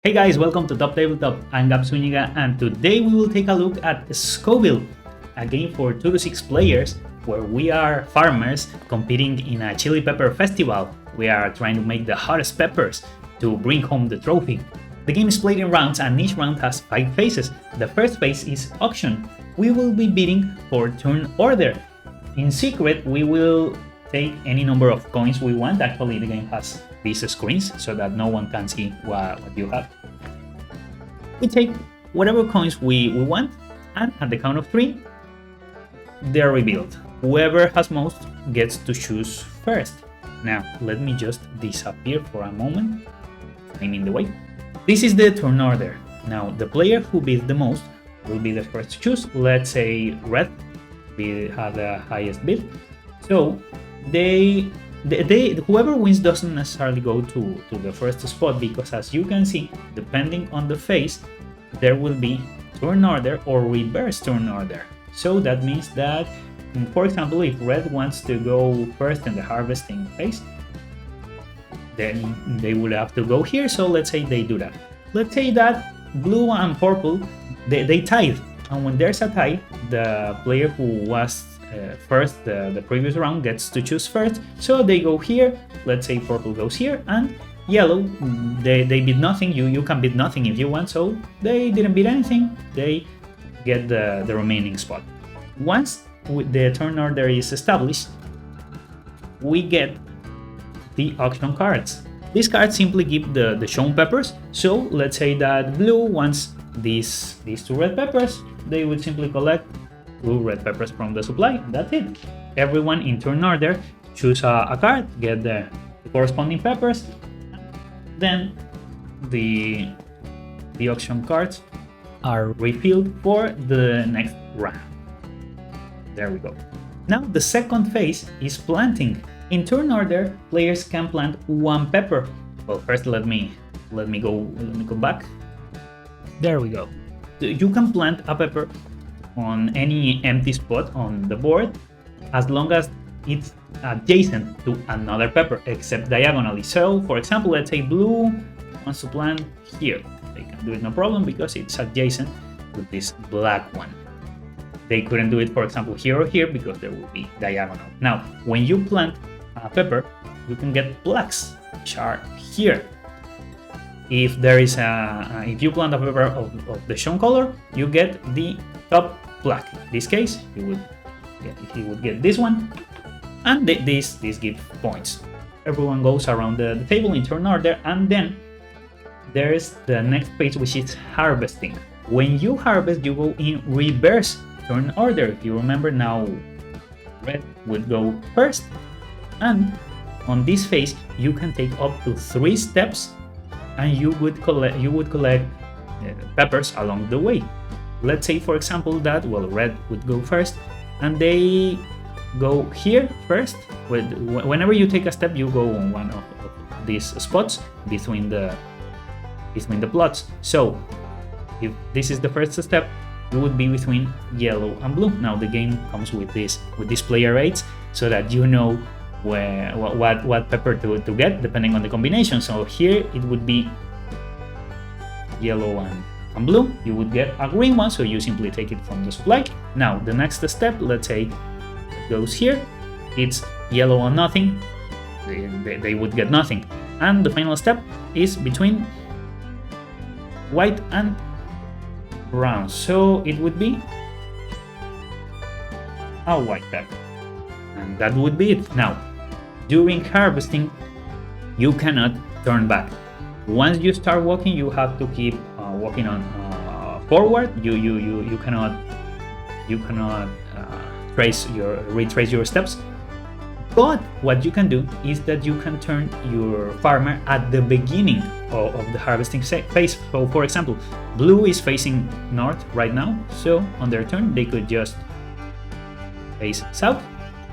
Hey guys, welcome to Top Tabletop. I'm Gab Zuniga, and today we will take a look at Scoville, a game for 2 to 6 players where we are farmers competing in a chili pepper festival. We are trying to make the hottest peppers to bring home the trophy. The game is played in rounds and each round has 5 phases. The first phase is auction. We will be bidding for turn order. In secret, we will take any number of coins we want. Actually, the game has these screens so that no one can see what you have. We take whatever coins we want, and at the count of 3, they're revealed. Whoever has most gets to choose first. Now, let me just disappear for a moment. I'm in the way. This is the turn order. Now, the player who bids the most will be the first to choose. Let's say red had the highest bid. So, whoever wins doesn't necessarily go to the first spot, because as you can see, depending on the phase, there will be turn order or reverse turn order. So that means that, for example, if red wants to go first in the harvesting phase, then they will have to go here. So let's say they do that. Let's say that blue and purple, they tied. And when there's a tie, the player who was first the previous round gets to choose first. So they go here. Let's say purple goes here, and yellow, they bid nothing. You can bid nothing if you want. So they didn't bid anything. They get the remaining spot. Once the turn order is established, we get the auction cards. These cards simply give the shown peppers. So let's say that blue wants these 2 red peppers. They would simply collect 2 red peppers from the supply. That's it. Everyone in turn order choose a card, get the corresponding peppers. Then the auction cards are refilled for the next round. There we go. Now the second phase is planting. In turn order, players can plant 1 pepper. Well, first let me go back. There we go. You can plant a pepper on any empty spot on the board as long as it's adjacent to another pepper, except diagonally. So, for example, let's say blue wants to plant here. They can do it no problem because it's adjacent to this black one. They couldn't do it, for example, here or here because there will be diagonal. Now, when you plant a pepper, you can get blacks, which are here. If there is if you plant a pepper of the shown color, you get the top black. In this case, he would get this one, and this gives points. Everyone goes around the table in turn order, and then there's the next phase, which is harvesting. When you harvest, you go in reverse turn order. If you remember, now red would go first, and on this phase you can take up to 3 steps, and you would collect peppers along the way. Let's say, for example, that red would go first, and they go here first. Whenever you take a step, you go on one of these spots between the plots. So if this is the first step, you would be between yellow and blue. Now the game comes with this player rates, so that you know what pepper to get depending on the combination. So here it would be yellow and blue. You would get a green one, so you simply take it from the supply. Now the next step, let's say it goes here, it's yellow and nothing. They would get nothing. And the final step is between white and brown, so it would be a white pepper, and that would be it. Now, during harvesting, you cannot turn back. Once you start walking, you have to keep walking on forward. You cannot retrace your steps. But what you can do is that you can turn your farmer at the beginning of the harvesting phase. So, for example, blue is facing north right now, so on their turn they could just face south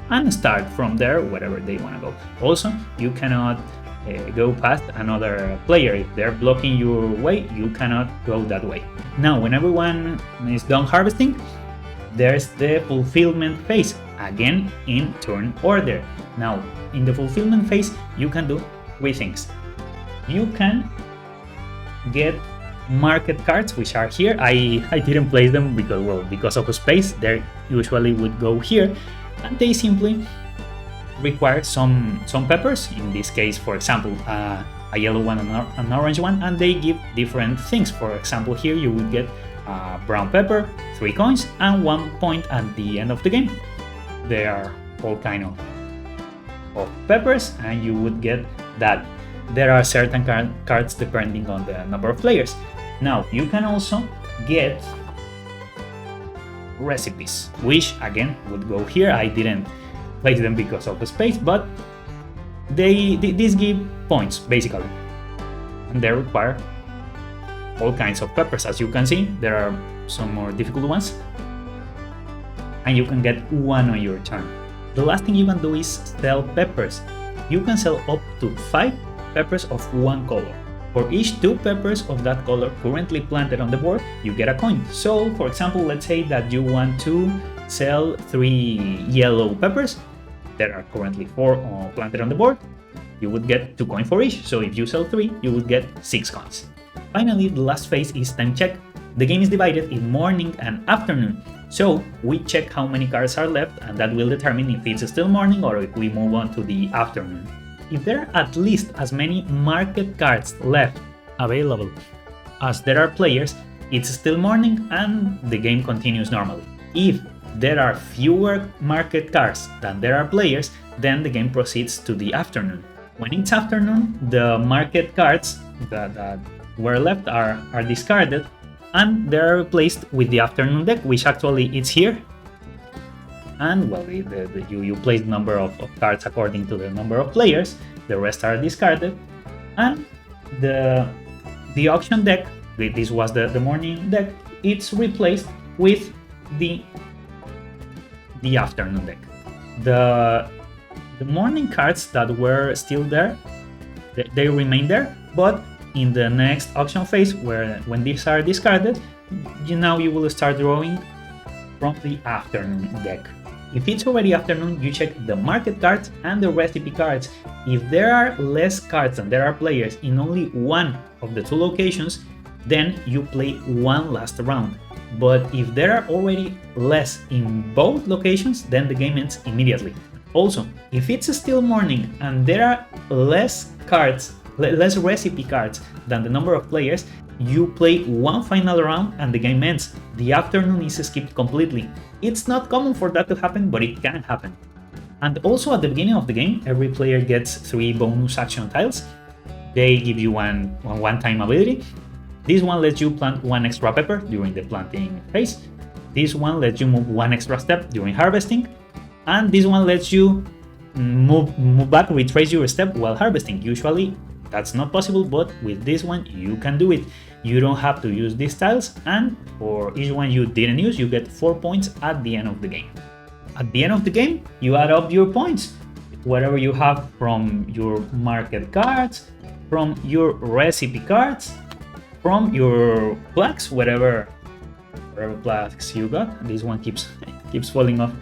and start from there wherever they want to go. Also, you cannot go past another player. If they're blocking your way, you cannot go that way. Now, when everyone is done harvesting, there's the fulfillment phase, again in turn order. Now, in the fulfillment phase, you can do 3 things. You can get market cards, which are here. I didn't place them because of space. They usually would go here, and they simply require some peppers. In this case, for example, a yellow one and an orange one, and they give different things. For example, here you would get brown pepper, 3 coins, and 1 point at the end of the game. There are all kind of peppers, and you would get that. There are certain cards depending on the number of players. Now, you can also get recipes, which again would go here. I didn't place them because of the space, but these give points basically, and they require all kinds of peppers. As you can see, there are some more difficult ones, and you can get 1 on your turn. The last thing you can do is sell peppers. You can sell up to 5 peppers of 1 color. For each 2 peppers of that color currently planted on the board, you get a coin. So, for example, let's say that you want to sell 3 yellow peppers. There are currently 4 planted on the board. You would get 2 coins for each. So if you sell 3, you would get 6 coins. Finally, the last phase is time check. The game is divided in morning and afternoon. So we check how many cards are left, and that will determine if it's still morning or if we move on to the afternoon. If there are at least as many market cards left available as there are players, it's still morning and the game continues normally. If there are fewer market cards than there are players, then the game proceeds to the afternoon. When it's afternoon, the market cards that were left are discarded, and they're replaced with the afternoon deck, which actually is here. And well, you place the number of cards according to the number of players. The rest are discarded, and the auction deck, this was the morning deck, it's replaced with the afternoon deck. The morning cards that were still there, they remain there, but in the next auction phase, when these are discarded, you will start drawing from the afternoon deck. If it's already afternoon, you check the market cards and the recipe cards. If there are less cards than there are players in only one of the 2 locations, then you play one last round. But if there are already less in both locations, then the game ends immediately. Also, if it's still morning and there are less recipe cards than the number of players, you play one final round and the game ends. The afternoon is skipped completely. It's not common for that to happen, but it can happen. And also at the beginning of the game, every player gets 3 bonus action tiles. They give you one one-time ability. This one lets you plant 1 extra pepper during the planting phase. This one lets you move 1 extra step during harvesting. And this one lets you move back, retrace your step while harvesting. Usually that's not possible, but with this one you can do it. You don't have to use these tiles, and for each one you didn't use, you get 4 points at the end of the game. At the end of the game, you add up your points, whatever you have from your market cards, from your recipe cards, from your plaques, whatever plaques you got. This one keeps falling off.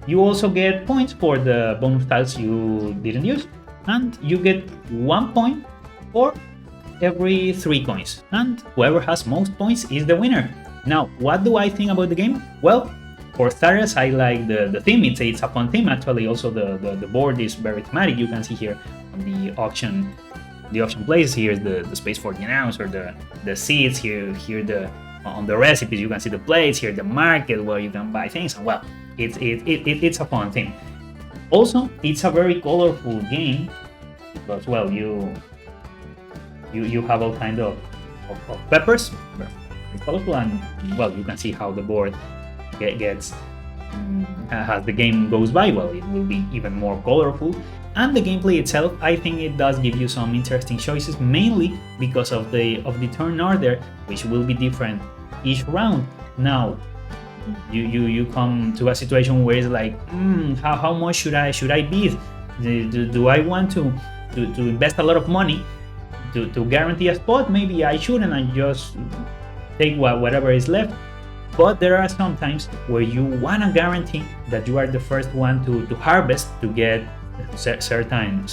You also get points for the bonus tiles you didn't use, and you get 1 point for every 3 coins, and whoever has most points is the winner. Now, what do I think about the game? Well, for starters, I like the theme. It's a fun theme. Actually, also the board is very thematic. You can see here on the auction place, here's the space for the announcer, the seats here on the recipes, you can see the plates here, the market where you can buy things, and well, it's a fun theme. Also, it's a very colorful game because, well, you have all kind of peppers, very colorful, and well, you can see how the board gets as the game goes by. Well, it will be even more colorful. And the gameplay itself, I think it does give you some interesting choices, mainly because of the turn order, which will be different each round. Now, you come to a situation where it's like, how much should I bid? Do I want to invest a lot of money to guarantee a spot? Maybe I shouldn't, and just take whatever is left. But there are some times where you want to guarantee that you are the first one to harvest to get certain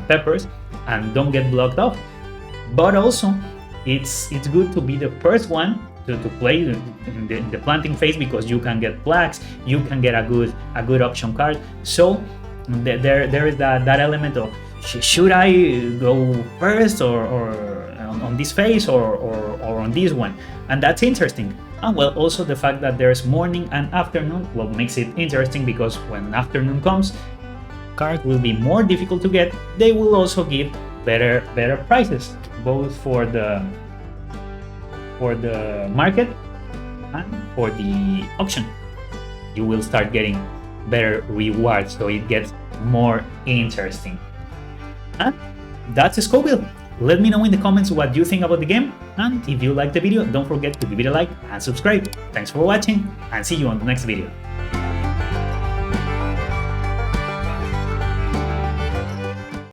peppers and don't get blocked off. But also, it's good to be the first one to play in the planting phase, because you can get plaques, you can get a good auction card. So there is that element of should I go first or on this phase or on this one, and that's interesting. And well, also the fact that there's morning and afternoon, well, makes it interesting, because when afternoon comes, cards will be more difficult to get. They will also give better prices, both for the market and for the auction. You will start getting better rewards, so it gets more interesting. And that's Scoville. Let me know in the comments what you think about the game, and if you liked the video, don't forget to give it a like and subscribe. Thanks for watching, and see you on the next video.